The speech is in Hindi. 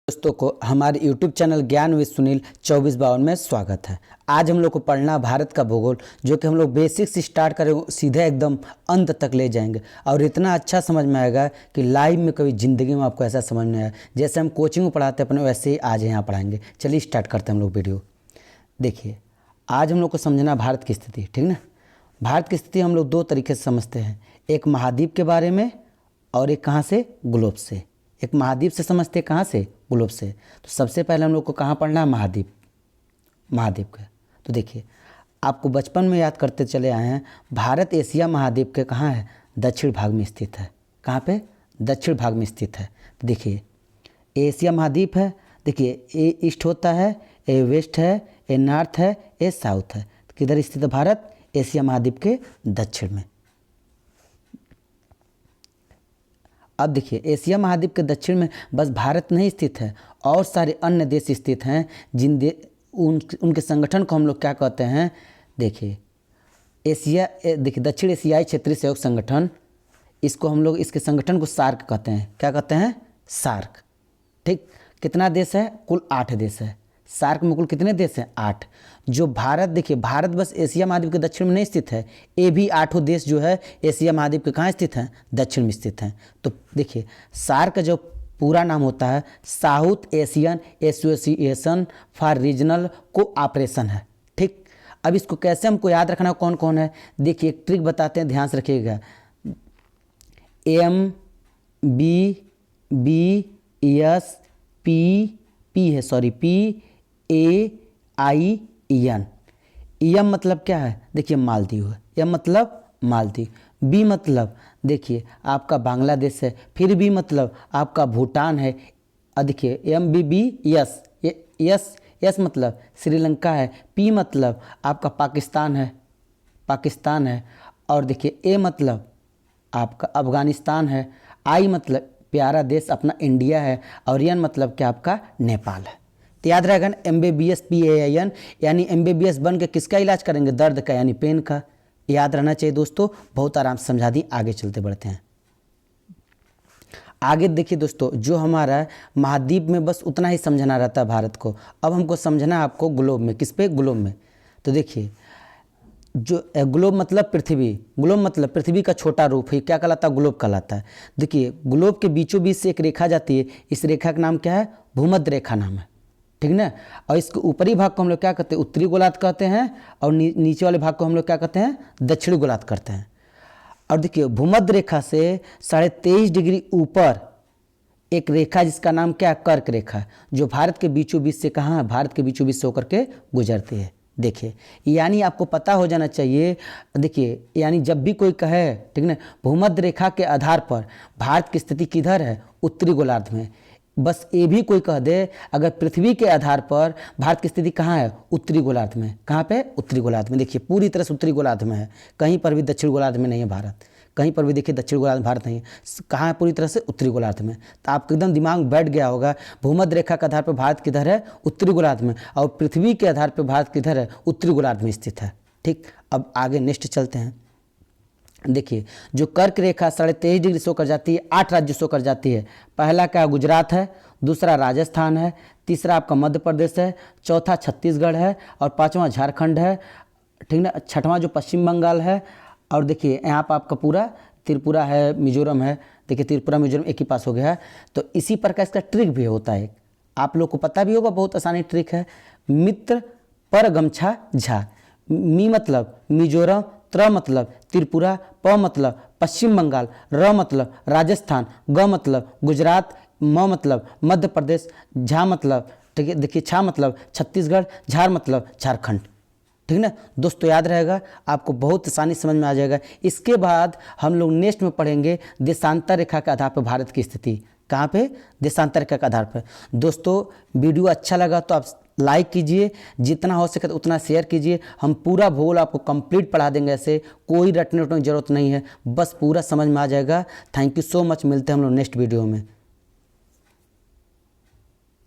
दोस्तों को हमारे YouTube चैनल ज्ञान विद सुनील 2452 में स्वागत है। आज हम लोग को पढ़ना भारत का भूगोल, जो कि हम लोग बेसिक से स्टार्ट करें सीधे एकदम अंत तक ले जाएंगे और इतना अच्छा समझ में आएगा कि लाइव में कभी ज़िंदगी में आपको ऐसा समझ नहीं आया। जैसे हम कोचिंग में पढ़ाते हैं अपने, वैसे ही आज यहाँ पढ़ाएंगे। चलिए स्टार्ट करते हैं हम लोग वीडियो। देखिए, आज हम लोग को समझना भारत की स्थिति, ठीक ना। भारत की स्थिति हम लोग दो तरीके से समझते हैं, एक महाद्वीप के बारे में और एक कहाँ से, ग्लोब से। एक महाद्वीप से समझते हैं, कहाँ से, ग्लोब से। तो सबसे पहले हम लोग को कहाँ पढ़ना है, महाद्वीप का। तो देखिए, आपको बचपन में याद करते चले आए हैं, भारत एशिया महाद्वीप के कहाँ है, दक्षिण भाग में स्थित है। कहाँ पे, दक्षिण भाग में स्थित है। तो देखिए, एशिया महाद्वीप है। देखिए, ए ईस्ट होता है, ए वेस्ट है, ए नॉर्थ है, ए साउथ है। तो किधर स्थित है भारत, एशिया महाद्वीप के दक्षिण में। अब देखिए, एशिया महाद्वीप के दक्षिण में बस भारत नहीं स्थित है, और सारे अन्य देश स्थित हैं, उनके संगठन को हम लोग क्या कहते हैं। देखिए, देखिए दक्षिण एशियाई क्षेत्रीय सहयोग संगठन, इसको हम लोग, इसके संगठन को सार्क कहते हैं। क्या कहते हैं, सार्क। ठीक, कितना देश है, कुल 8 देश है। सार्क में कुल कितने देश हैं, 8। जो भारत, देखिए भारत बस एशिया महाद्वीप के दक्षिण में नहीं स्थित है, ये भी 8 देश जो है एशिया महाद्वीप के कहाँ स्थित हैं, दक्षिण में स्थित हैं। तो देखिए, सार्क का जो पूरा नाम होता है south Asian association for regional cooperation है। ठीक, अब इसको कैसे हमको याद रखना, कौन कौन है। देखिए, एक ट्रिक बताते हैं, ध्यान से रखिएगा। PAIN। यम मतलब क्या है, देखिए मालदीव है। यम मतलब मालदीव। बी मतलब देखिए आपका बांग्लादेश है। फिर बी मतलब आपका भूटान है। देखिए MBBS, यस मतलब श्रीलंका है। पी मतलब आपका पाकिस्तान है। और देखिए ए मतलब आपका अफगानिस्तान है। आई मतलब प्यारा देश अपना इंडिया है। और एन मतलब क्या, आपका नेपाल है। तो याद रहेगा ना, MBBS PAIN, यानी MBBS बन के किसका इलाज करेंगे, दर्द का, यानी पेन का। याद रहना चाहिए दोस्तों, बहुत आराम से समझा दी। आगे चलते बढ़ते हैं। आगे देखिए दोस्तों, जो हमारा महाद्वीप में बस उतना ही समझना रहता है भारत को। अब हमको समझना है आपको ग्लोब में। किस पे, ग्लोब में। तो देखिए, जो ग्लोब मतलब पृथ्वी, ग्लोब मतलब पृथ्वी का छोटा रूप है, क्या कहलाता है, ग्लोब कहलाता है। देखिए, ग्लोब के बीचों बीच से एक रेखा जाती है, इस रेखा का नाम क्या है, भूमध्य रेखा नाम है, ठीक ना। और इसके ऊपरी भाग को हम लोग क्या कहते हैं, उत्तरी गोलार्ध कहते हैं, और नीचे वाले भाग को हम लोग क्या कहते हैं, दक्षिणी गोलार्ध कहते हैं। और देखिए, भूमध्य रेखा से 23.5 डिग्री ऊपर एक रेखा जिसका नाम क्या है, कर्क रेखा, जो भारत के बीचों बीच से कहाँ है, भारत के बीचों बीच से होकर के गुजरती है। देखिए, यानी आपको पता हो जाना चाहिए। देखिए, यानी जब भी कोई कहे, ठीक ना, भूमध्य रेखा के आधार पर भारत की स्थिति किधर है, उत्तरी गोलार्ध में। बस ये भी कोई कह दे, अगर पृथ्वी के आधार पर भारत की स्थिति कहाँ है, उत्तरी गोलार्ध में। कहाँ पे, उत्तरी गोलार्ध में। देखिए, पूरी तरह से उत्तरी गोलार्ध में है, कहीं पर भी दक्षिण गोलार्ध में नहीं है भारत। कहीं पर भी देखिए दक्षिण गोलार्ध में भारत नहीं है, कहाँ है, पूरी तरह से उत्तरी गोलार्ध में। तो आपको एकदम दिमाग में बैठ गया होगा, भूमध्य रेखा के आधार पर भारत किधर है, उत्तरी गोलार्ध में, और पृथ्वी के आधार पर भारत किधर है, उत्तरी गोलार्ध में स्थित है। ठीक, अब आगे नेक्स्ट चलते हैं। देखिए, जो कर्क रेखा 23.5 डिग्री से होकर जाती है, 8 राज्यों से होकर जाती है। पहला क्या, गुजरात है। दूसरा राजस्थान है। तीसरा आपका मध्य प्रदेश है। चौथा छत्तीसगढ़ है। और 5वां झारखंड है, ठीक ना। 6वां जो पश्चिम बंगाल है। और देखिए, यहाँ पर आपका पूरा त्रिपुरा है, मिजोरम है। देखिए, त्रिपुरा मिजोरम एक ही पास हो गया है। तो इसी प्रकार इसका ट्रिक भी होता है, आप लोग को पता भी होगा, बहुत आसानी ट्रिक है। मित्र पर गमछा झा। मी मतलब मिजोरम, त्र मतलब त्रिपुरा, प मतलब पश्चिम बंगाल, र मतलब राजस्थान, ग मतलब गुजरात, म मतलब मध्य प्रदेश, झा मतलब, ठीक है, देखिए छा मतलब छत्तीसगढ़, झार मतलब झारखंड, ठीक ना दोस्तों। याद रहेगा, आपको बहुत आसानी समझ में आ जाएगा। इसके बाद हम लोग नेक्स्ट में पढ़ेंगे देशांतर रेखा के आधार पर भारत की स्थिति। कहाँ पे, देशांतर रेखा के आधार पर। दोस्तों, वीडियो अच्छा लगा तो आप लाइक कीजिए, जितना हो सके उतना शेयर कीजिए। हम पूरा भूगोल आपको कंप्लीट पढ़ा देंगे, ऐसे कोई रटने उठने की जरूरत नहीं है, बस पूरा समझ में आ जाएगा। थैंक यू सो मच, मिलते हैं हम लोग नेक्स्ट वीडियो में।